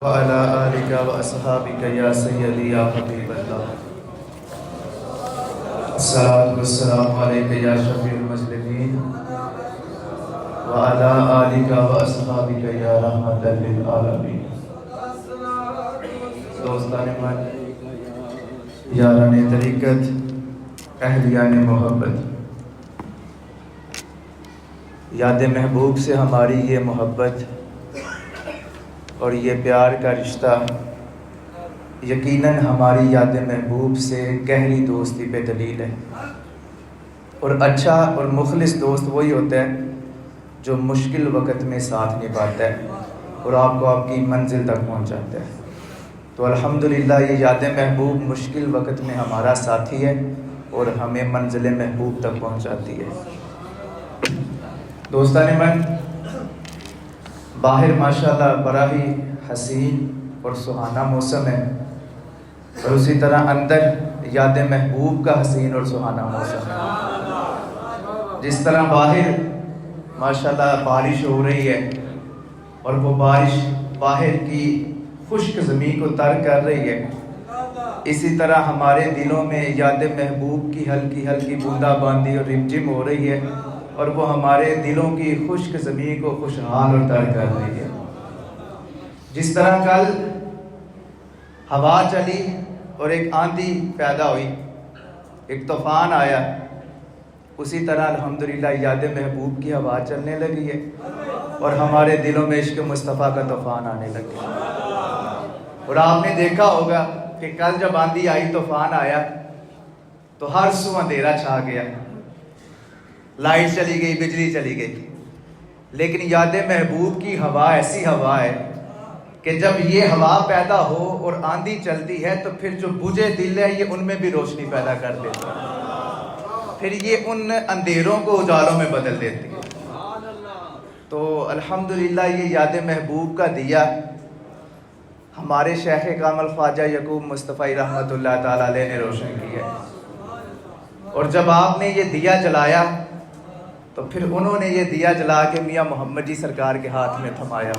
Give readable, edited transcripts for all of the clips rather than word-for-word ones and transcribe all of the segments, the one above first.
وعلى آلك وأصحابك يا سيدي يا حبيب الله الصلاة والسلام عليك يا شفيع المذنبين وعلى آلك وأصحابك يا رحمة للعالمين. دوستان من، یاران طریقت، اہلیان محبت، یاد محبوب سے ہماری یہ محبت اور یہ پیار کا رشتہ یقیناً ہماری یاد محبوب سے گہری دوستی پہ دلیل ہے. اور اچھا اور مخلص دوست وہی ہوتا ہے جو مشکل وقت میں ساتھ نبھاتا ہے اور آپ کو آپ کی منزل تک پہنچاتا ہے. تو الحمدللہ یہ یاد محبوب مشکل وقت میں ہمارا ساتھی ہے اور ہمیں منزل محبوب تک پہنچاتی ہے. دوستان من، باہر ماشاءاللہ بڑا ہی حسین اور سہانا موسم ہے، اور اسی طرح اندر یاد محبوب کا حسین اور سہانا موسم ہے. جس طرح باہر ماشاءاللہ بارش ہو رہی ہے اور وہ بارش باہر کی خشک زمین کو تر کر رہی ہے، اسی طرح ہمارے دلوں میں یاد محبوب کی ہلکی ہلکی بوندا باندی اور رمجم ہو رہی ہے، اور وہ ہمارے دلوں کی خشک زمین کو خوشحال اور تر کر رہی ہے. جس طرح کل ہوا چلی اور ایک آندھی پیدا ہوئی، ایک طوفان آیا، اسی طرح الحمدللہ یاد محبوب کی ہوا چلنے لگی ہے اور ہمارے دلوں میں عشق مصطفیٰ کا طوفان آنے لگا. اور آپ نے دیکھا ہوگا کہ کل جب آندھی آئی، طوفان آیا، تو ہر سو اندھیرا چھا گیا، لائٹ چلی گئی، بجلی چلی گئی. لیکن یاد محبوب کی ہوا ایسی ہوا ہے کہ جب یہ ہوا پیدا ہو اور آندھی چلتی ہے تو پھر جو بجھے دل ہے یہ ان میں بھی روشنی پیدا کر دیتی ہے، پھر یہ ان اندھیروں کو اجالوں میں بدل دیتی ہے. تو الحمدللہ یہ یاد محبوب کا دیا ہمارے شیخ کامل خواجہ یعقوب مصطفی رحمۃ اللہ تعالی علیہ نے روشن کیا ہے. اور جب آپ نے یہ دیا جلایا تو پھر انہوں نے یہ دیا جلا کے میاں محمد جی سرکار کے ہاتھ میں تھمایا،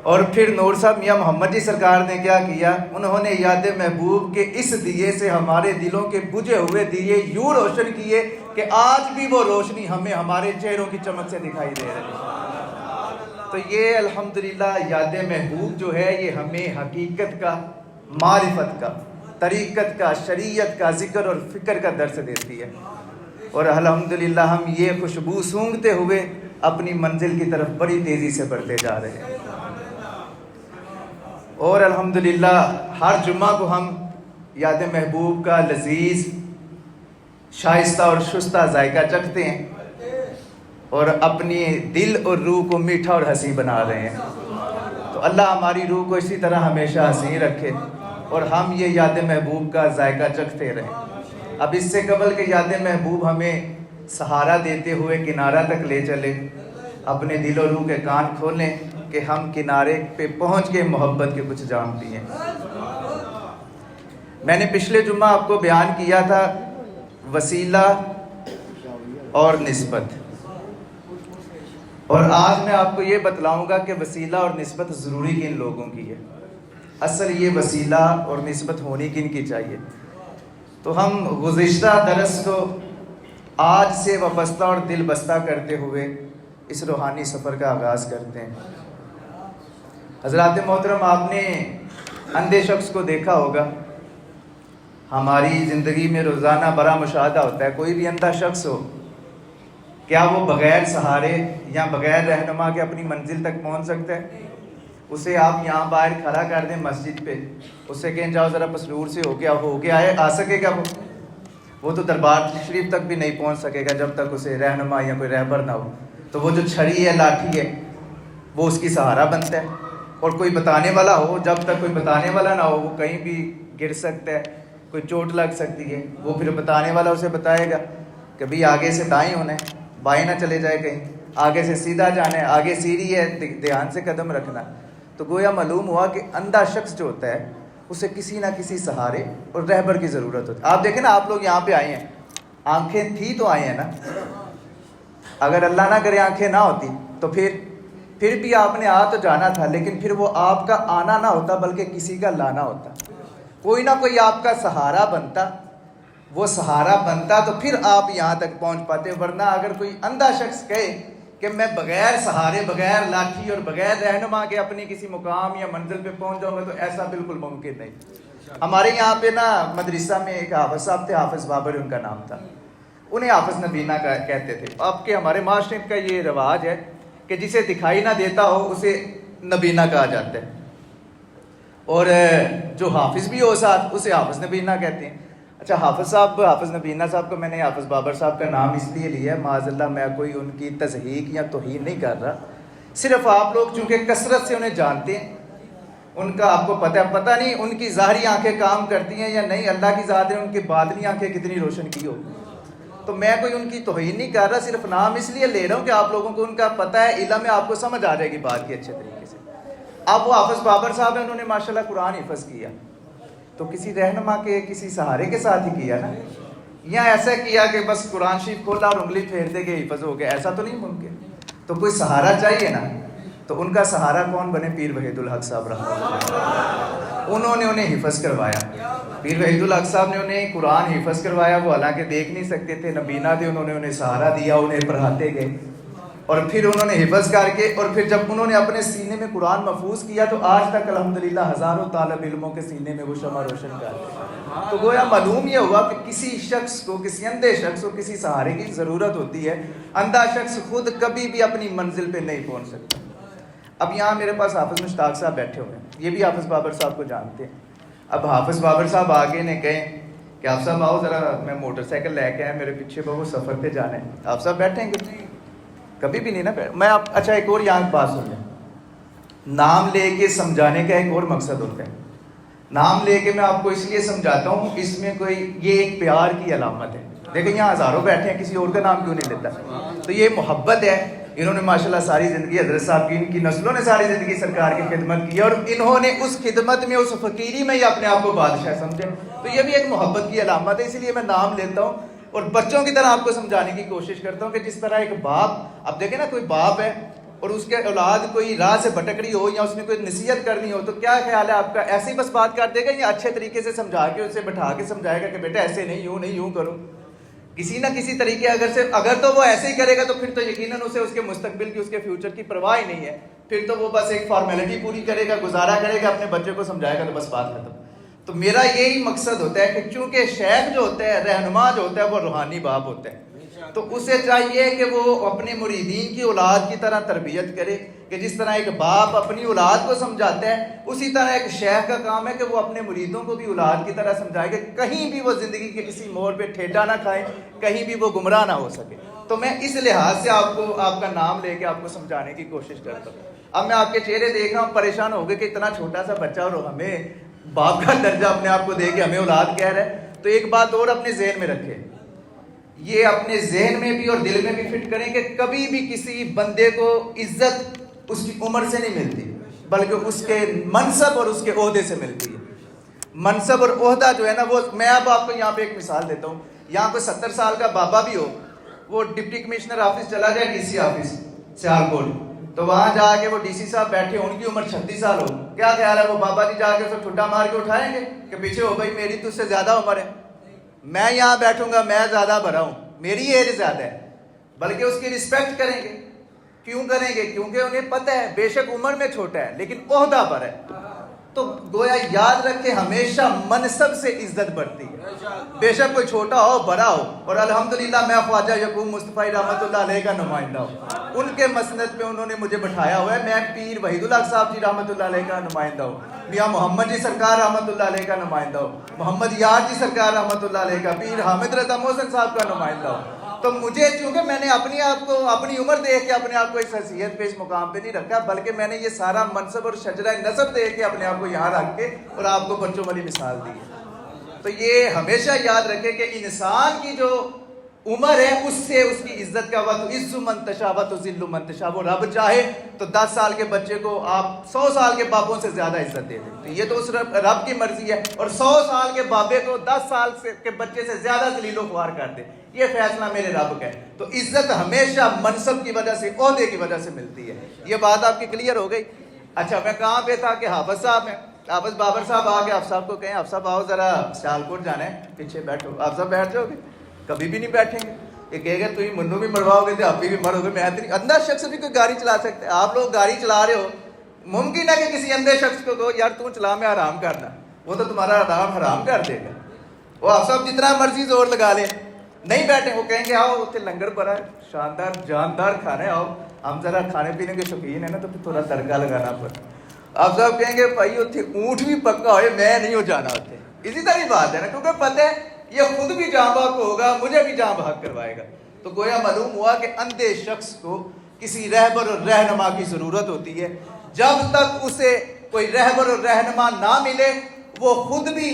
اور پھر نور صاحب میاں محمد جی سرکار نے کیا کیا، انہوں نے یاد محبوب کے اس دیے سے ہمارے دلوں کے بجھے ہوئے دیے یوں روشن کیے کہ آج بھی وہ روشنی ہمیں ہمارے چہروں کی چمک سے دکھائی دے رہی ہے. تو یہ الحمدللہ یاد محبوب جو ہے یہ ہمیں حقیقت کا، معرفت کا، طریقت کا، شریعت کا، ذکر اور فکر کا درس دیتی ہے. اور الحمدللہ ہم یہ خوشبو سونگھتے ہوئے اپنی منزل کی طرف بڑی تیزی سے بڑھتے جا رہے ہیں. اور الحمدللہ ہر جمعہ کو ہم یاد محبوب کا لذیذ، شائستہ اور شستہ ذائقہ چکھتے ہیں اور اپنی دل اور روح کو میٹھا اور حسین بنا رہے ہیں. تو اللہ ہماری روح کو اسی طرح ہمیشہ حسین رکھے اور ہم یہ یاد محبوب کا ذائقہ چکھتے رہیں. اب اس سے قبل کہ یاد محبوب ہمیں سہارا دیتے ہوئے کنارہ تک لے چلے، اپنے دل و روح کے کان کھولیں کہ ہم کنارے پہ پہنچ کے محبت کے کچھ جام پیئیں. میں نے پچھلے جمعہ آپ کو بیان کیا تھا وسیلہ اور نسبت، اور آج میں آپ کو یہ بتلاؤں گا کہ وسیلہ اور نسبت ضروری کن لوگوں کی ہے. اصل یہ وسیلہ اور نسبت ہونی کن کی چاہیے. تو ہم گزشتہ درس کو آج سے وابستہ اور دل بستہ کرتے ہوئے اس روحانی سفر کا آغاز کرتے ہیں. حضرات محترم، آپ نے اندھے شخص کو دیکھا ہوگا. ہماری زندگی میں روزانہ بڑا مشاہدہ ہوتا ہے. کوئی بھی اندھا شخص ہو، کیا وہ بغیر سہارے یا بغیر رہنما کے اپنی منزل تک پہنچ سکتا ہے؟ اسے آپ یہاں باہر کھڑا کر دیں مسجد پہ، اس سے کہیں جاؤ ذرا پسرور سے ہو کے آ سکے گا؟ وہ تو دربار شریف تک بھی نہیں پہنچ سکے گا جب تک اسے رہنما یا کوئی رہبر نہ ہو. تو وہ جو چھڑی ہے، لاٹھی ہے، وہ اس کی سہارا بنتا ہے. اور کوئی بتانے والا ہو، جب تک کوئی بتانے والا نہ ہو وہ کہیں بھی گر سکتا ہے، کوئی چوٹ لگ سکتی ہے. وہ پھر بتانے والا اسے بتائے گا کہ بھی آگے سے دائیں ہونا ہے، بائیں نہ چلے جائے، کہیں آگے سے سیدھا جانا ہے، آگے سیڑھی ہے، دھیان سے قدم رکھنا. تو گویا معلوم ہوا کہ اندھا شخص جو ہوتا ہے اسے کسی نہ کسی سہارے اور رہبر کی ضرورت ہوتی ہے. آپ دیکھیں نا، آپ لوگ یہاں پہ آئے ہیں، آنکھیں تھی تو آئے ہیں نا. اگر اللہ نہ کرے آنکھیں نہ ہوتی تو پھر پھر بھی آپ نے آ تو جانا تھا، لیکن پھر وہ آپ کا آنا نہ ہوتا بلکہ کسی کا لانا ہوتا، کوئی نہ کوئی آپ کا سہارا بنتا، وہ سہارا بنتا تو پھر آپ یہاں تک پہنچ پاتے، ورنہ اگر کوئی اندھا شخص کہے کہ میں بغیر سہارے، بغیر لاٹھی اور بغیر رہنما کے اپنی کسی مقام یا منزل پہ پہنچ جاؤں گا تو ایسا بالکل ممکن نہیں۔ ہمارے یہاں پہ نا مدرسہ میں ایک حافظ صاحب تھے، حافظ بابر ان کا نام تھا، انہیں حافظ نبینا کہتے تھے۔ اب کے ہمارے معاشرے کا یہ رواج ہے کہ جسے دکھائی نہ دیتا ہو اسے نبینا کہا جاتا ہے، اور جو حافظ بھی ہو ساتھ اسے حافظ نبینا کہتے ہیں۔ اچھا، حافظ صاحب، حافظ نبینا صاحب کو میں نے حافظ بابر صاحب کا نام اس لیے لیا ہے، معاذ اللہ میں کوئی ان کی تضحیق یا توہین نہیں کر رہا، صرف آپ لوگ چونکہ کثرت سے انہیں جانتے ہیں، ان کا آپ کو پتہ نہیں ان کی ظاہری آنکھیں کام کرتی ہیں یا نہیں، اللہ کی ذات نے ان کی باطنی آنکھیں کتنی روشن کی ہو، تو میں کوئی ان کی توہین نہیں کر رہا، صرف نام اس لیے لے رہا ہوں کہ آپ لوگوں کو ان کا پتہ ہے، علم ہے، آپ کو سمجھ آ جائے گی بات کی اچھے طریقے سے۔ اب وہ حافظ بابر صاحب ہیں، انہوں نے ماشاءاللہ قرآن حفظ کیا تو کسی رہنما کے، کسی سہارے کے ساتھ ہی کیا نا، یا ایسا کیا کہ بس قرآن شریف کھولا اور انگلی پھیر دے کہ حفظ ہو گیا، ایسا تو نہیں ممکن، تو کوئی سہارا چاہیے نا، تو ان کا سہارا کون بنے؟ پیر وحید الحق صاحب رحمۃ اللہ، انہوں نے انہیں حفظ کروایا، پیر وحید الحق صاحب نے انہیں قرآن حفظ کروایا، وہ حالانکہ دیکھ نہیں سکتے تھے، نبینا تھے، انہوں نے انہیں سہارا دیا، انہیں پڑھاتے گئے، اور پھر انہوں نے حفظ کر کے، اور پھر جب انہوں نے اپنے سینے میں قرآن محفوظ کیا تو آج تک الحمدللہ ہزاروں طالب علموں کے سینے میں وہ شمع روشن کرتے ہیں۔ تو گویا معلوم یہ ہوا کہ کسی شخص کو، کسی اندھے شخص کو کسی سہارے کی ضرورت ہوتی ہے، اندھا شخص خود کبھی بھی اپنی منزل پہ نہیں پہنچ سکتا۔ اب یہاں میرے پاس حافظ مشتاق صاحب بیٹھے ہوئے ہیں، یہ بھی حافظ بابر صاحب کو جانتے ہیں۔ اب حافظ بابر صاحب آگے نے کہیں کہ آپ صاحب آؤ ذرا، میں موٹر سائیکل لے کے آیا، میرے پیچھے بہت سفر پہ جانا ہے، آپ صاحب بیٹھیں گے؟ کبھی بھی نہیں نا بیٹھ میں آپ۔ اچھا، ایک اور یہاں بات سن لیں، نام لے کے سمجھانے کا ایک اور مقصد ہوتا ہے، نام لے کے میں آپ کو اس لیے سمجھاتا ہوں، اس میں کوئی، یہ ایک پیار کی علامت ہے، دیکھیں یہاں ہزاروں بیٹھے ہیں، کسی اور کا نام کیوں نہیں لیتا، تو یہ محبت ہے۔ انہوں نے ماشاءاللہ ساری زندگی، حضرت صاحب کی، ان کی نسلوں نے ساری زندگی سرکار کی خدمت کی، اور انہوں نے اس خدمت میں، اس فقیری میں ہی اپنے آپ کو بادشاہ سمجھے، تو یہ بھی ایک محبت کی علامت ہے، اس لیے میں نام لیتا ہوں اور بچوں کی طرح آپ کو سمجھانے کی کوشش کرتا ہوں کہ جس طرح ایک باپ، اب دیکھیں نا، کوئی باپ ہے اور اس کے اولاد کوئی راہ سے بھٹک رہی ہو یا اس نے کوئی نصیحت کرنی ہو تو کیا خیال ہے آپ کا؟ ایسے ہی بس بات کر دے گا یا اچھے طریقے سے سمجھا کے اسے بٹھا کے سمجھائے گا کہ بیٹا ایسے نہیں، یوں نہیں، یوں کرو؟ کسی نہ کسی طریقے اگر تو وہ ایسے ہی کرے گا تو پھر تو یقیناً اسے اس کے مستقبل کی، اس کے فیوچر کی پرواہ ہی نہیں ہے، پھر تو وہ بس ایک فارمیلٹی پوری کرے گا، گزارا کرے گا، اپنے بچے کو سمجھائے گا تو بس بات ختم۔ تو میرا یہی مقصد ہوتا ہے کہ چونکہ شیخ جو ہوتا ہے، رہنما جو ہوتا ہے، وہ روحانی باپ ہوتا ہے، تو اسے چاہیے کہ وہ اپنے مریدین کی اولاد کی طرح تربیت کرے، کہ جس طرح ایک باپ اپنی اولاد کو سمجھاتا ہے، اسی طرح ایک شیخ کا کام ہے کہ وہ اپنے مریدوں کو بھی اولاد کی طرح سمجھائے کہ کہیں بھی وہ زندگی کے کسی موڑ پہ ٹھیٹا نہ کھائیں، کہیں بھی وہ گمراہ نہ ہو سکے۔ تو میں اس لحاظ سے آپ کو، آپ کا نام لے کے آپ کو سمجھانے کی کوشش کرتا ہوں۔ اب میں آپ کے چہرے دیکھ رہا ہوں، پریشان ہو گئے کہ اتنا چھوٹا سا بچہ اور ہمیں باپ کا درجہ اپنے آپ کو دے کے ہمیں اولاد کہہ رہا ہے، تو ایک بات اور اپنے ذہن میں رکھیں، یہ اپنے ذہن میں بھی اور دل میں بھی فٹ کریں کہ کبھی بھی کسی بندے کو عزت اس کی عمر سے نہیں ملتی، بلکہ اس کے منصب اور اس کے عہدے سے ملتی ہے۔ منصب اور عہدہ جو ہے نا، وہ میں اب آپ کو یہاں پہ ایک مثال دیتا ہوں، یہاں کوئی 70 سال کا بابا بھی ہو، وہ ڈپٹی کمشنر آفس چلا جائے، ڈی سی آفس سیالکوٹ، تو وہاں جا کے وہ ڈی سی صاحب بیٹھے، ان کی عمر 36 سال ہو، کیا خیال ہے وہ بابا جی جا کے اسے ٹھڈا مار کے اٹھائیں گے کہ پیچھے ہو بھائی، میری تو اس سے زیادہ عمر ہے، میں یہاں بیٹھوں گا، میں زیادہ بڑا ہوں، میری ایج زیادہ ہے، بلکہ اس کی رسپیکٹ کریں گے۔ کیوں کریں گے؟ کیونکہ انہیں پتہ ہے بے شک عمر میں چھوٹا ہے لیکن عہدہ پر ہے۔ تو گویا یاد رکھے، ہمیشہ منصب سے عزت بڑھتی ہے، بے شک کوئی چھوٹا ہو بڑا ہو، اور الحمدللہ میں خواجہ یعقوب مصطفی رحمۃ اللہ علیہ کا نمائندہ ہوں، ان کے مسند پہ انہوں نے مجھے بٹھایا ہوا ہے، میں پیر وحید الحق صاحب جی رحمۃ اللہ علیہ کا نمائندہ ہوں، میاں محمد جی سرکار رحمۃ اللہ علیہ کا نمائندہ ہوں، محمد یار جی سرکار رحمۃ اللہ علیہ کا، پیر حامد رضا محسن صاحب کا نمائندہ ہوں۔ تو مجھے چونکہ میں نے اپنی آپ کو، اپنی عمر دیکھ کے اپنے آپ کو اس حیثیت پہ، اس مقام پہ نہیں رکھا، بلکہ میں نے یہ سارا منصب اور شجرہ نسب دیکھ کے اپنے آپ کو یہاں رکھ کے اور آپ کو بچوں والی مثال دی ہے۔ تو یہ ہمیشہ یاد رکھے کہ انسان کی جو عمر ہے اس سے اس کی عزت کا وقت عز من تشاء و تذل من تشاء. وہ رب چاہے تو 10 سال کے بچے کو آپ 100 سال کے بابوں سے زیادہ عزت دے دیں. تو یہ تو اس رب کی مرضی ہے. اور 100 سال کے بابے کو 10 سال کے بچے سے زیادہ ذلیل و خوار کر دے. یہ فیصلہ میرے رب کا ہے. تو عزت ہمیشہ منصب کی وجہ سے، عہدے کی وجہ سے ملتی ہے. یہ بات آپ کی کلیئر ہو گئی. اچھا میں کہاں پہ تھا کہ حافظ صاحب ہیں. حافظ بابر صاحب آ کے آپ صاحب کو کہیں آپ صاحب آؤ ذرا سیالکوٹ جانا ہے، پیچھے بیٹھو. آپ صاحب بیٹھ جاؤ گے؟ کبھی بھی نہیں بیٹھیں گے. یہ کہے گا تم منو بھی مرواؤ گے تو آپ بھی مرو گے. میں اندھا شخص بھی کوئی گاڑی چلا سکتے. آپ لوگ گاڑی چلا رہے ہو، ممکن ہے کہ کسی اندھے شخص کو کہو یار تو چلا، میں آرام کرنا، وہ تو تمہارا آرام حرام کر دے گا. وہ آپ سب جتنا مرضی زور لگا لیں نہیں بیٹھیں. وہ کہیں گے آؤ اتنے لنگر پڑا ہے، شاندار جاندار کھانے، آؤ. ہم ذرا کھانے پینے کے شوقین ہیں نا تو تھوڑا تڑکا لگانا پڑتا. آپ صاحب کہیں گے بھائی اتنے اونٹ بھی پکا ہوئے میں نہیں ہو جانا اتنے. اسی طرح بات ہے نا، کیونکہ پتہ ہے یہ خود بھی جاں بحق ہوگا، مجھے بھی جاں بحق کروائے گا. تو گویا معلوم ہوا کہ اندھے شخص کو کسی رہبر اور رہنما کی ضرورت ہوتی ہے. جب تک اسے کوئی رہبر اور رہنما نہ ملے وہ خود بھی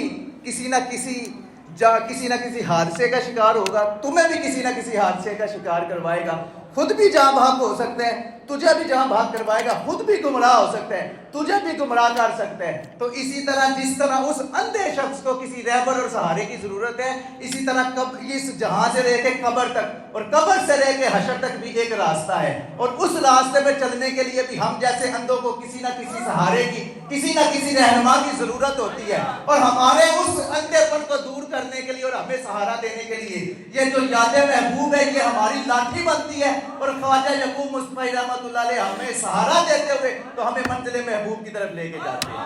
کسی نہ کسی حادثے کا شکار ہوگا، تمہیں بھی کسی نہ کسی حادثے کا شکار کروائے گا. خود بھی جاں بحق ہو سکتے ہیں، تجھے بھی جہاں بھاگ کروائے گا، خود بھی گمراہ ہو سکتا ہے، تجھے بھی گمراہ کر سکتا ہے. تو اسی طرح جس طرح اس اندھے شخص کو کسی رہبر اور سہارے کی ضرورت ہے، اسی طرح اس جہاں سے رہ کے قبر تک اور قبر سے رہ کے حشر تک بھی ایک راستہ ہے. اور اس راستے پہ چلنے کے لیے بھی ہم جیسے اندھوں کو کسی نہ کسی سہارے کی، کسی نہ کسی رہنما کی ضرورت ہوتی ہے. اور ہمارے اس اندھے پن کو دور کرنے کے لیے اور ہمیں سہارا دینے کے لیے یہ جو یاد محبوب ہے یہ ہماری لاٹھی بنتی ہے. اور خواجہ یعقوب مصطفی رحمۃ اللہ علیہ ہمیں سہارا دیتے ہوئے تو ہمیں منزل محبوب کی طرف لے کے جاتے ہیں.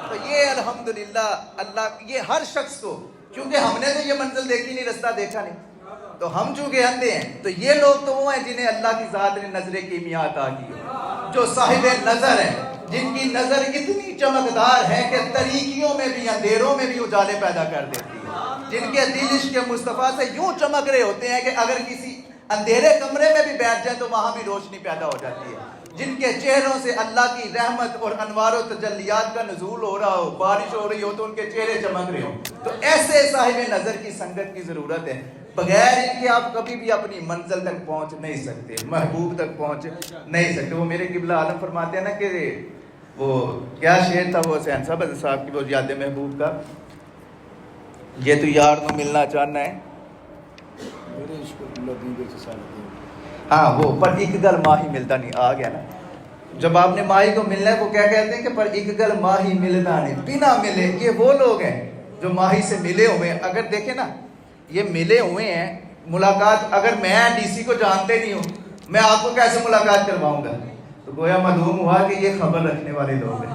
تو یہ الحمدللہ اللہ، یہ ہر شخص کو، کیونکہ ہم نے تو یہ منزل دیکھی نہیں، رستہ دیکھا نہیں، تو ہم چونکہ اندھے ہیں تو یہ لوگ تو وہ ہیں جنہیں اللہ کی ذات نے نظر کیمیا عطا کی ہو، جو صاحب نظر ہیں، جن کی نظر اتنی چمکدار ہے کہ تاریکیوں میں بھی اندھیروں میں بھی اجالے پیدا کر دیتی ہے، جن کے دل عشق مصطفیٰ سے یوں چمک رہے ہوتے ہیں کہ اگر کسی اندھیرے کمرے میں بھی بیٹھ جائیں تو وہاں بھی روشنی پیدا ہو جاتی ہے، جن کے چہروں سے اللہ کی رحمت اور انوار و تجلیات کا نزول ہو رہا ہو، بارش ہو رہی ہو تو ان کے چہرے چمک رہے ہوں. تو ایسے صاحب نظر کی سنگت کی ضرورت ہے. بغیر ان کے آپ کبھی بھی اپنی منزل تک پہنچ نہیں سکتے، محبوب تک پہنچ نہیں سکتے. وہ میرے قبلہ عالم فرماتے ہیں نا کہ وہ کیا شعر تھا وہ حسین صاحب کی وہ یاد محبوب کا، یہ تو یار نو ملنا چاہنا ہے، ہاں وہ پر ایک گل ماہی ملتا نہیں. آ گیا نا، جب آپ نے ماہی کو ملنا ہے وہ کیا کہتے ہیں کہ پر ایک گل ماہی ملنا نہیں، بنا ملے. یہ وہ لوگ ہیں جو ماہی سے ملے ہوئے ہیں. اگر دیکھیں نا یہ ملے ہوئے ہیں، ملاقات، اگر میں ڈی سی کو جانتے نہیں ہوں میں آپ کو کیسے ملاقات کرواؤں گا؟ تو گویا معلوم ہوا کہ یہ خبر رکھنے والے لوگ ہیں،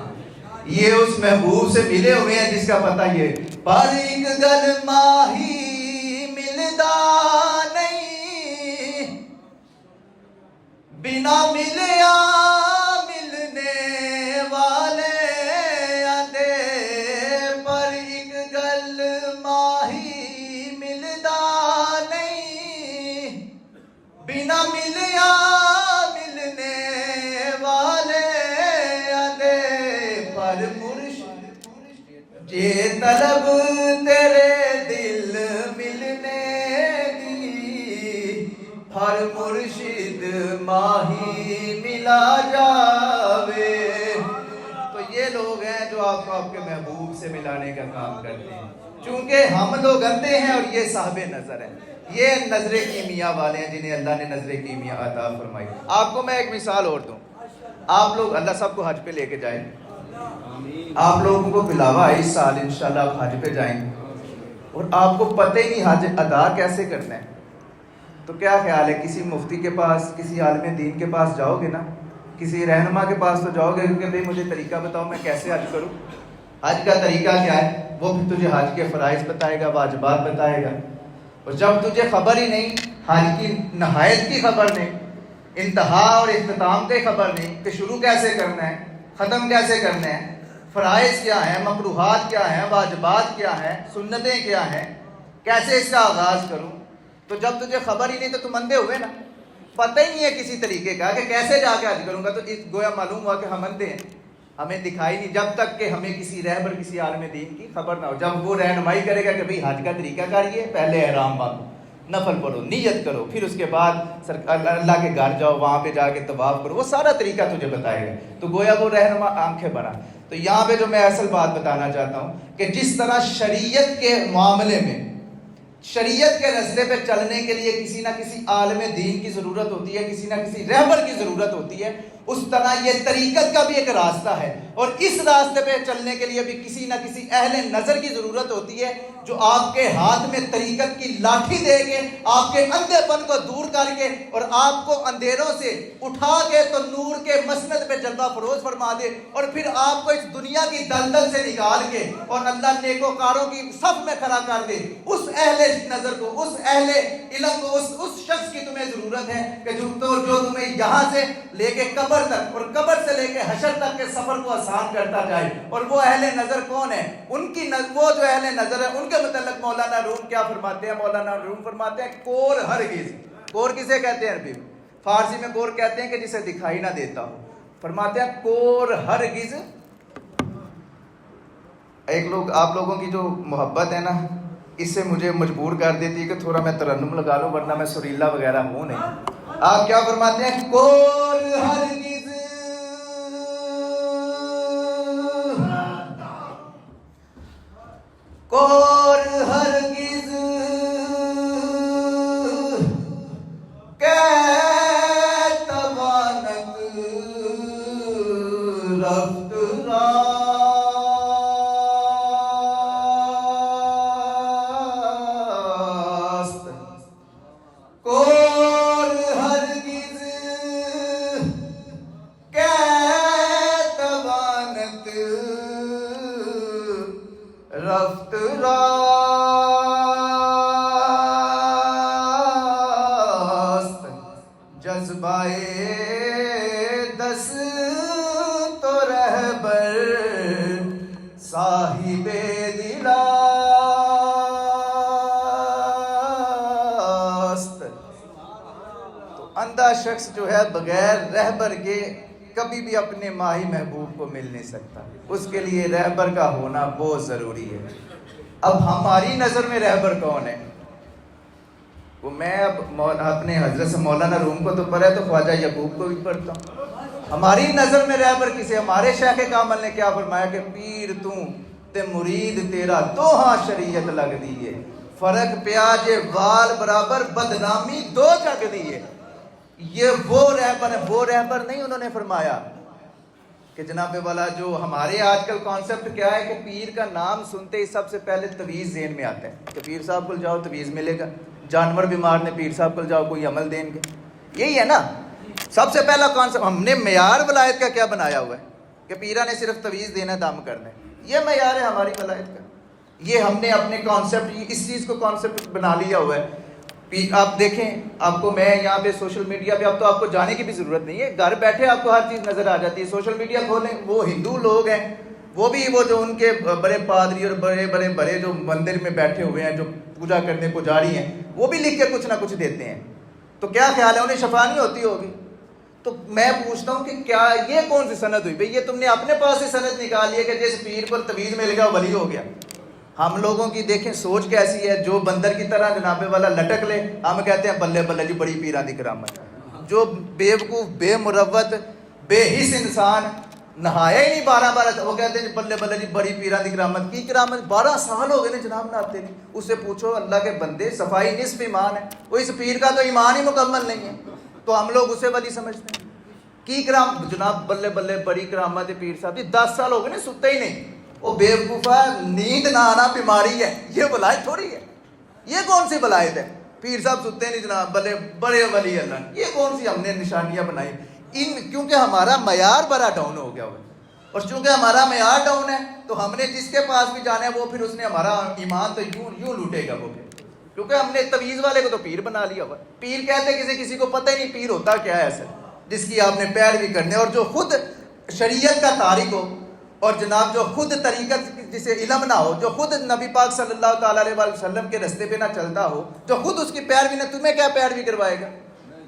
یہ اس محبوب سے ملے ہوئے ہیں جس کا پتہ یہ پر ایک گل ماہی ملدا نہیں، بنا ملیا ملنے والے آدھے، پر ایک گل ماہی ملدا نہیں، بنا ملیا ملنے والے آدھے، پر مرشد جے طلب تیرے دل ملنے دی، ہر مرشد ماہی ملا جاوے. تو یہ لوگ ہیں جو آپ کو آپ کے محبوب سے ملانے کا کام کرتے ہیں. چونکہ ہم لوگ اندھے ہیں اور یہ صاحب نظر ہیں، یہ نظر کیمیا والے ہیں جنہیں اللہ نے نظر کیمیا عطا فرمائی. آپ کو میں ایک مثال اور دوں. آپ لوگ، اللہ سب کو حج پہ لے کے جائیں، آپ لوگوں کو بلاوا ہے اس سال انشاءاللہ آپ حج پہ جائیں اور آپ کو پتہ ہی نہیں حج ادا کیسے کرنا ہے. تو کیا خیال ہے کسی مفتی کے پاس، کسی عالم دین کے پاس جاؤ گے نا، کسی رہنما کے پاس تو جاؤ گے کہ بھئی مجھے طریقہ بتاؤ میں کیسے حج کروں، حج کا طریقہ کیا ہے، وہ پھر تجھے حج کے فرائض بتائے گا، واجبات بتائے گا. اور جب تجھے خبر ہی نہیں، حج کی نہایت کی خبر نہیں، انتہا اور اختتام کی خبر نہیں کہ شروع کیسے کرنا ہے، ختم کیسے کرنا ہے، فرائض کیا ہیں، مکروہات کیا ہیں، واجبات کیا ہیں، سنتیں کیا ہیں، کیسے اس کا آغاز کروں، تو جب تجھے خبر ہی نہیں تو تم اندھے ہوئے نا، پتہ ہی نہیں ہے کسی طریقے کا کہ کیسے جا کے حج کروں گا. تو اس گویا معلوم ہوا کہ ہم اندھے ہیں، ہمیں دکھائی نہیں جب تک کہ ہمیں کسی رہبر، کسی عالم دین کی خبر نہ ہو. جب وہ رہنمائی کرے گا کہ بھئی حج کا طریقہ کار یہ، پہلے احرام باندھو، نفل پڑھو، نیت کرو، پھر اس کے بعد اللہ کے گھر جاؤ، وہاں پہ جا کے طواف کرو، وہ سارا طریقہ تجھے بتائے گا. تو گویا وہ رہنما آنکھیں بنا. تو یہاں پہ جو میں اصل بات بتانا چاہتا ہوں کہ جس طرح شریعت کے معاملے میں، شریعت کے راستے پہ چلنے کے لیے کسی نہ کسی عالم دین کی ضرورت ہوتی ہے، کسی نہ کسی رہبر کی ضرورت ہوتی ہے، اس طرح یہ طریقت کا بھی ایک راستہ ہے، اور اس راستے پہ چلنے کے لیے بھی کسی نہ کسی اہل نظر کی ضرورت ہوتی ہے جو آپ کے ہاتھ میں طریقت کی لاٹھی دے کے آپ کے اندھے پن کو دور کر کے اور آپ کو اندھیروں سے اٹھا کے تو نور کے مسند پہ جلوہ فروز فرما دے، اور پھر آپ کو اس دنیا کی دلدل سے نکال کے اور اللہ نیکوکاروں کی صف میں کھڑا کر دے. اس اہل نظر کو، اس اہل علم کو، اس شخص کی تمہیں ضرورت ہے کہ جو تمہیں یہاں سے لے کے قبر تک اور قبر سے لے کے حشر تک کے سفر کو آسان کرتا جائے. اور وہ اہل نظر کون ہے؟ ان کی وہ جو اہل نظر ہے ان کے متعلق مولانا روم کیا فرماتے ہیں؟ مولانا روم فرماتے ہیں کور ہرگز. کور کسے کہتے ہیں عربی میں؟ فارسی میں کور کہتے ہیں کہ جسے دکھائی نہ دیتا ہو. فرماتے ہیں کور ہرگز. آپ لوگوں کی جو محبت ہے نا، اس سے مجھے مجبور کر دیتی ہے کہ تھوڑا میں ترنم لگا لوں، ورنہ میں سریلا وغیرہ ہوں نہیں. آپ کیا فرماتے ہیں؟ کور ہرگز کور ہرگز کہ توانت رفت راست. کور ہرگز کہ توانت رفت راست. جذبائے دس تو رہبر صاحب دلاست. تو اندھا شخص جو ہے بغیر رہبر کے کبھی بھی اپنے ماہی محبوب کو مل نہیں سکتا. اس کے لیے رہبر کا ہونا بہت ضروری ہے. اب ہماری نظر میں رہبر کون ہے؟ وہ میں اب اپنے حضرت سے مولانا روم کو تو پڑھا تو خواجہ یعقوب کو بھی پڑھتا ہوں. ہماری نظر میں رہبر کسے؟ ہمارے شیخ کامل نے کیا فرمایا کہ پیر توں تے مرید تیرا دو ہاں شریعت لگ دی ہے، فرق پیاج وال برابر بدنامی دو جگ دی ہے. یہ وہ رہبر ہے، وہ رہبر نہیں. انہوں نے فرمایا کہ جناب والا جو ہمارے آج کل کانسیپٹ کیا ہے کہ پیر کا نام سنتے ہی سب سے پہلے تویز ذہن میں آتا ہے کہ پیر صاحب کو جاؤ تویز ملے گا، جانور بیمار نے پیر صاحب کو جاؤ کوئی عمل دیں گے. یہی ہے نا سب سے پہلا کانسیپٹ. ہم نے معیار ولایت کا کیا بنایا ہوا ہے کہ پیرا نے صرف تویز دینا دم کرنا ہے. یہ معیار ہے ہماری ولایت کا. یہ ہم نے اپنے کانسیپٹ اس چیز کو کانسیپٹ بنا لیا ہوا ہے. آپ دیکھیں، آپ کو میں یہاں پہ سوشل میڈیا پہ اب تو آپ کو جانے کی بھی ضرورت نہیں ہے، گھر بیٹھے آپ کو ہر چیز نظر آ جاتی ہے. سوشل میڈیا کھولیں، وہ ہندو لوگ ہیں، وہ بھی وہ جو ان کے بڑے پادری اور بڑے جو مندر میں بیٹھے ہوئے ہیں جو پوجا کرنے کو جاری ہیں، وہ بھی لکھ کے کچھ نہ کچھ دیتے ہیں. تو کیا خیال ہے انہیں شفا نہیں ہوتی ہوگی؟ تو میں پوچھتا ہوں کہ کیا یہ کون سی سند ہوئی بھئی؟ یہ تم نے اپنے پاس سے سند نکال لیا کہ جس پیر پر تویز مل گیا ولی ہو گیا. ہم لوگوں کی دیکھیں سوچ کیسی ہے، جو بندر کی طرح جناب والا لٹک لے ہم کہتے ہیں بلے بلے جی بڑی پیران دی کرامت. جو بے وقوف بے مروت بے حس انسان نہایا ہی نہیں 12 وہ کہتے ہیں بلے بلے جی بڑی پیران دی کرامت. کی کرامت؟ 12 سال ہو گئے نا جناب نہاتے نہیں. اس سے پوچھو اللہ کے بندے، صفائی نصف ایمان ہے، وہ اس پیر کا تو ایمان ہی مکمل نہیں ہے تو ہم لوگ اسے ولی سمجھتے ہیں. کی کرامت جناب بلے بلے بڑی کرامت ہے پیر صاحب جی. 10 سال ہو گئے نا سوتے ہی نہیں. وہ بے وقوفہ نیند نہ آنا بیماری ہے، یہ ولایت تھوڑی ہے. یہ کون سی ولایت ہے؟ پیر صاحب سوتے نہیں جناب بلے بڑے ولی اللہ. یہ کون سی ہم نے نشانیاں بنائی؟ کیونکہ ہمارا معیار بڑا ڈاؤن ہو گیا ہوا ہے، اور چونکہ ہمارا معیار ڈاؤن ہے تو ہم نے جس کے پاس بھی جانا ہے وہ پھر اس نے ہمارا ایمان تو یوں لوٹے گا وہ. کیونکہ ہم نے تویز والے کو تو پیر بنا لیا ہوا ہے. پیر کہتے کسی کو پتہ ہی نہیں پیر ہوتا کیا ہے ایسا جس کی آپ نے پیروی کرنے، اور جو خود شریعت کا تارک ہو اور جناب جو خود طریقت جسے علم نہ ہو، جو خود نبی پاک صلی اللہ تعالیٰ علیہ وسلم کے رستے پہ نہ چلتا ہو، جو خود اس کی پیروی نہ، تمہیں کیا پیروی کروائے گا؟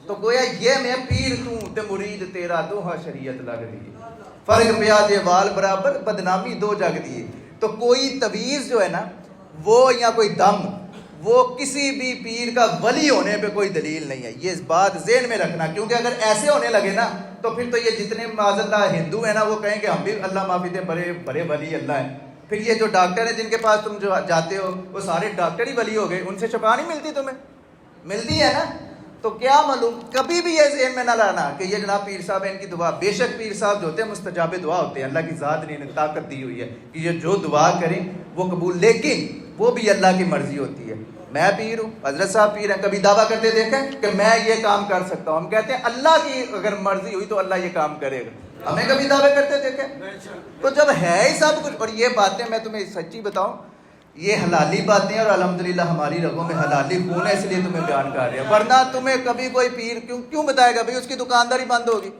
تو گویا یہ میں پیر توں تے مرید تیرا دوہا شریعت لگ دی، فرق پیاج وال برابر بدنامی دو جگ دیے. تو کوئی تویز جو ہے نا وہ یا کوئی دم وہ کسی بھی پیر کا ولی ہونے پہ کوئی دلیل نہیں ہے. یہ بات ذہن میں رکھنا, کیونکہ اگر ایسے ہونے لگے نا تو پھر تو یہ جتنے معاذ اللہ ہندو ہیں نا وہ کہیں کہ ہم بھی اللہ معافی دے بڑے بڑے ولی اللہ ہیں. پھر یہ جو ڈاکٹر ہیں جن کے پاس تم جو جاتے ہو وہ سارے ڈاکٹر ہی ولی ہو گئے, ان سے شفا نہیں ملتی تمہیں؟ ملتی ہے نا. تو کیا معلوم, کبھی بھی یہ ذہن میں نہ لانا کہ یہ جناب پیر صاحب ہیں ان کی دعا. بے شک پیر صاحب جو ہوتے ہیں مستجاب دعا ہوتے ہیں, اللہ کی ذات نے انہیں طاقت دی ہوئی ہے کہ یہ جو دعا کریں وہ قبول, لیکن وہ بھی اللہ کی مرضی ہوتی ہے. میں پیر ہوں, حضرت صاحب پیر ہیں, کبھی دعویٰ کرتے دیکھیں کہ میں یہ کام کر سکتا ہوں؟ ہم کہتے ہیں اللہ کی اگر مرضی ہوئی تو اللہ یہ کام کرے گا. ہمیں کبھی دعوے کرتے دیکھیں؟ تو جب ہے ہی سب کچھ. اور یہ باتیں میں تمہیں سچی بتاؤں, یہ حلالی باتیں اور الحمدللہ ہماری رگوں میں حلالی خون ہے, اس لیے تمہیں بیان کر رہے ہیں. ورنہ تمہیں کبھی کوئی پیر کیوں بتائے گا بھائی اس کی دکانداری بند ہوگی,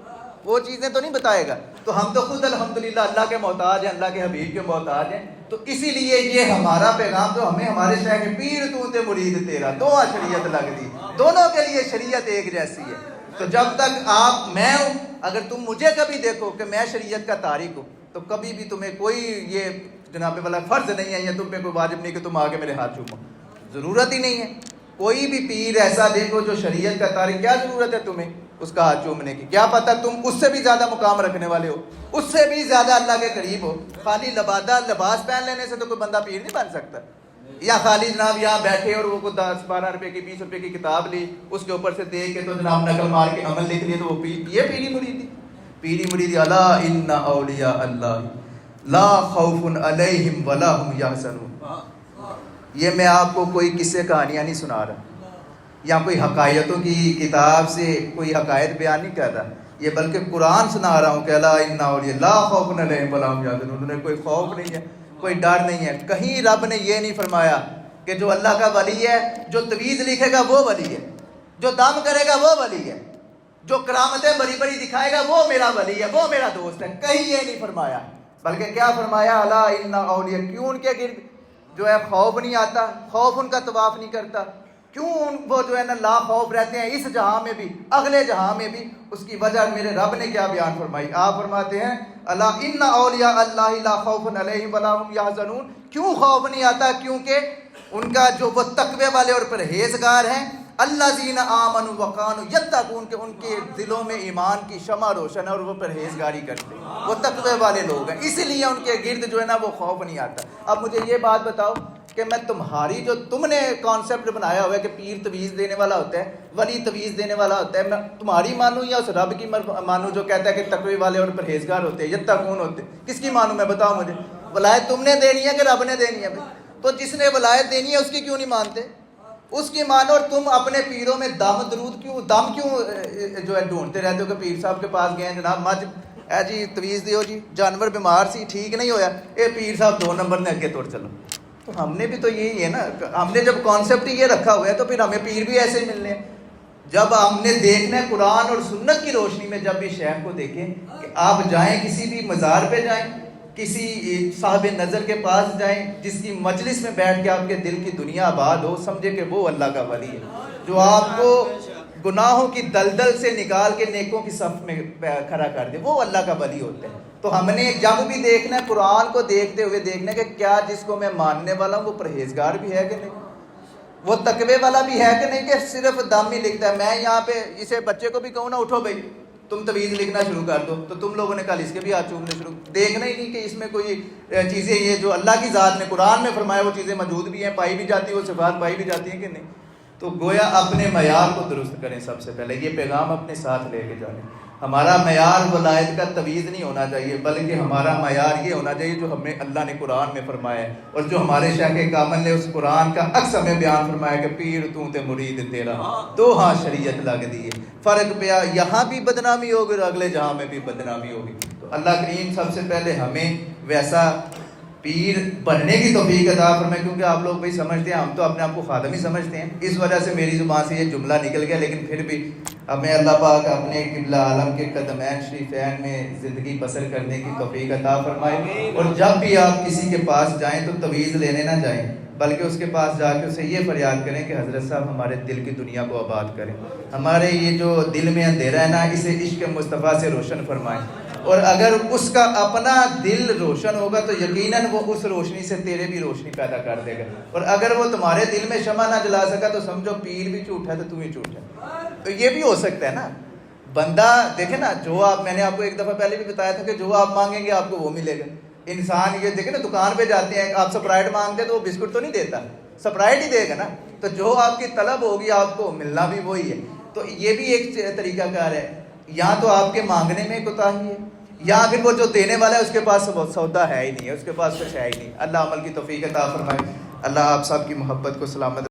وہ چیزیں تو نہیں بتائے گا. تو ہم تو خود الحمدللہ اللہ کے محتاج ہیں, اللہ کے حبیب کے محتاج ہیں. تو اسی لیے یہ ہمارا پیغام تو ہمیں ہمارے شہر کے پیر تو تے مرید تیرا, دو شریعت لگ دی, دونوں کے لیے شریعت ایک جیسی ہے. تو جب تک آپ میں ہوں, اگر تم مجھے کبھی دیکھو کہ میں شریعت کا تارک ہوں تو کبھی بھی تمہیں کوئی یہ جناب والا فرض نہیں ہے یا تم پہ کوئی واجب نہیں کہ تم آگے میرے ہاتھ چومو, ضرورت ہی نہیں ہے. کوئی بھی پیر ایسا دیکھو جو شریعت کا تارک, کیا ضرورت ہے تمہیں اس کا ہاتھ چومنے کی؟ کیا پتہ تم اس سے بھی زیادہ مقام رکھنے والے ہو, اس سے بھی زیادہ اللہ کے قریب ہو. خالی لبادہ لباس پہن لینے سے تو کوئی بندہ پیر نہیں بن سکتا. یا خالی جناب یہاں بیٹھے اور وہ 10-12 روپے کی 20 روپے کی کتاب لی, اس کے اوپر سے دیکھ کے تو جناب نقل مار کے عمل لکھ لیے تو وہ یہ پیری مریدی. پیری مریدی الا ان اولیاء اللہ لا خوف علیہم ولا هم یحزنون. یہ میں آپ کو کوئی قصے کہانیاں نہیں سنا رہا یا کوئی حقائقوں کی کتاب سے کوئی حقائق بیان نہیں کر رہا, یہ بلکہ قرآن سنا رہا ہوں کہ الا ان اولیاء لا خوف علیہم ولا هم یحزنون. انہیں کوئی خوف نہیں ہے, کوئی ڈر نہیں ہے. کہیں رب نے یہ نہیں فرمایا کہ جو اللہ کا ولی ہے, جو تویز لکھے گا وہ ولی ہے, جو دم کرے گا وہ ولی ہے, جو کرامتیں بڑی بڑی دکھائے گا وہ میرا ولی ہے, وہ میرا دوست ہے. کہیں یہ نہیں فرمایا, بلکہ کیا فرمایا الا ان اولیاء. کیوں ان کے گرد جو ہے خوف نہیں آتا, خوف ان کا طواف نہیں کرتا, کیوں وہ جو ہے نا لا خوف رہتے ہیں اس جہاں میں بھی اگلے جہاں میں بھی؟ اس کی وجہ میرے رب نے کیا بیان فرمائی. آپ فرماتے ہیں الا ان اولیاء اللہ لا خوف علیہم ولا هم یحزنون. کیوں خوف نہیں آتا؟ کیونکہ ان کا جو وہ تقوی والے اور پرہیزگار ہیں, الذین آمنوا وکانوا یتقون, کہ ان کے دلوں میں ایمان کی شمع روشن ہے اور وہ پرہیزگاری کرتے ہیں, وہ تقوی والے لوگ ہیں, اسی لیے ان کے گرد جو ہے نا وہ خوف نہیں آتا. اب مجھے یہ بات بتاؤ کہ میں تمہاری جو تم نے کانسیپٹ بنایا ہوا ہے کہ پیر تویز دینے والا ہوتا ہے, ولی تویز دینے والا ہوتا ہے, میں تمہاری مانوں یا اس رب کی مانوں جو کہتا ہے کہ تقوی والے اور پرہیزگار ہوتے ہیں, یتقون ہوتے ہیں؟ کس کی مانوں میں بتاؤ مجھے. ولایت تم نے دینی ہے کہ رب نے دینی ہے؟ تو جس نے ولایت دینی ہے اس کی کیوں نہیں مانتے؟ اس کی مانو. اور تم اپنے پیروں میں دم درود کیوں جو ہے ڈھونڈتے رہتے ہو کہ پیر صاحب کے پاس گئے ہیں, جناب مجھ اے جی تویز دیو جی, جانور بیمار سی ٹھیک نہیں ہویا, اے پیر صاحب 2 نمبر نے اگے توڑ چلو. تو ہم نے بھی تو یہی ہے نا, ہم نے جب کانسیپٹ یہ رکھا ہوا ہے تو پھر ہمیں پیر بھی ایسے ملنے ہیں. جب ہم نے دیکھنا ہے قرآن اور سنت کی روشنی میں, جب بھی شیخ کو دیکھیں کہ آپ جائیں کسی بھی مزار پہ جائیں, کسی صاحب نظر کے پاس جائیں جس کی مجلس میں بیٹھ کے آپ کے دل کی دنیا آباد ہو, سمجھے کہ وہ اللہ کا ولی ہے جو آپ کو گناہوں کی دلدل سے نکال کے نیکوں کی صف میں کھڑا کر دے, وہ اللہ کا ولی ہوتے ہیں. تو ہم نے جب بھی دیکھنا ہے قرآن کو دیکھتے ہوئے دیکھنا ہے کہ کیا جس کو میں ماننے والا ہوں وہ پرہیزگار بھی ہے کہ نہیں, وہ تقوی والا بھی ہے کہ نہیں, کہ صرف دم ہی لکھتا ہے. میں یہاں پہ اسے بچے کو بھی کہوں نا اٹھو بھائی تم تویز لکھنا شروع کر دو, تو تم لوگوں نے کل اس کے بھی ہاتھ چومنے شروع, دیکھنا ہی نہیں کہ اس میں کوئی چیزیں یہ جو اللہ کی ذات نے قرآن میں فرمایا وہ چیزیں موجود بھی ہیں, پائی بھی جاتی ہیں, وہ صفات پائی بھی جاتی ہیں کہ نہیں. تو گویا اپنے معیار کو درست کریں. سب سے پہلے یہ پیغام اپنے ساتھ لے کے جائیں. ہمارا معیار ولایت کا تویز نہیں ہونا چاہیے, بلکہ ہمارا معیار یہ ہونا چاہیے جو ہمیں اللہ نے قرآن میں فرمایا ہے, اور جو ہمارے شیخ کامل نے اس قرآن کا عکس ہمیں بیان فرمایا کہ پیر تو تے مرید تیرا, تو ہاں شریعت لگ دی ہے. فرق پیا, یہاں بھی بدنامی ہوگی اور اگلے جہاں میں بھی بدنامی ہوگی. تو اللہ کریم سب سے پہلے ہمیں ویسا پیر بننے کی توفیق عطا فرمائے, کیونکہ آپ لوگ بھائی سمجھتے ہیں, ہم تو اپنے آپ کو خادم ہی سمجھتے ہیں, اس وجہ سے میری زبان سے یہ جملہ نکل گیا. لیکن پھر بھی ہمیں اللہ پاک اپنے قبلہ عالم کے قدمین شریفین میں زندگی بسر کرنے کی توفیق عطا فرمائے. اور جب بھی آپ کسی کے پاس جائیں تو تویز لینے نہ جائیں, بلکہ اس کے پاس جا کے اسے یہ فریاد کریں کہ حضرت صاحب ہمارے دل کی دنیا کو آباد کریں, ہمارے یہ جو دل میں اندھیرا ہے نا اسے عشق مصطفیٰ سے روشن فرمائیں. اور اگر اس کا اپنا دل روشن ہوگا تو یقیناً وہ اس روشنی سے تیرے بھی روشنی پیدا کر دے گا. اور اگر وہ تمہارے دل میں شمع نہ جلا سکا تو سمجھو پیر بھی جھوٹا ہے تو تم ہی جھوٹا ہے. تو یہ بھی ہو سکتا ہے نا. بندہ دیکھیں نا، جو آپ، میں نے آپ کو ایک دفعہ پہلے بھی بتایا تھا کہ جو آپ مانگیں گے آپ کو وہ ملے گا. انسان یہ دیکھیں نا، دکان پہ جاتے ہیں، آپ سپرائٹ مانگتے تو وہ بسکٹ تو نہیں دیتا، سپرائٹ ہی دے گا نا. تو جو آپ کی طلب ہوگی آپ کو ملنا بھی وہی ہے. تو یہ بھی ایک طریقہ کار ہے. یا تو آپ کے مانگنے میں کوتاہی ہے، یا پھر وہ جو دینے والا ہے اس کے پاس سودا ہے ہی نہیں ہے، اس کے پاس کچھ ہے ہی نہیں. اللہ عمل کی توفیق عطا فرمائے. اللہ آپ سب کی محبت کو سلامت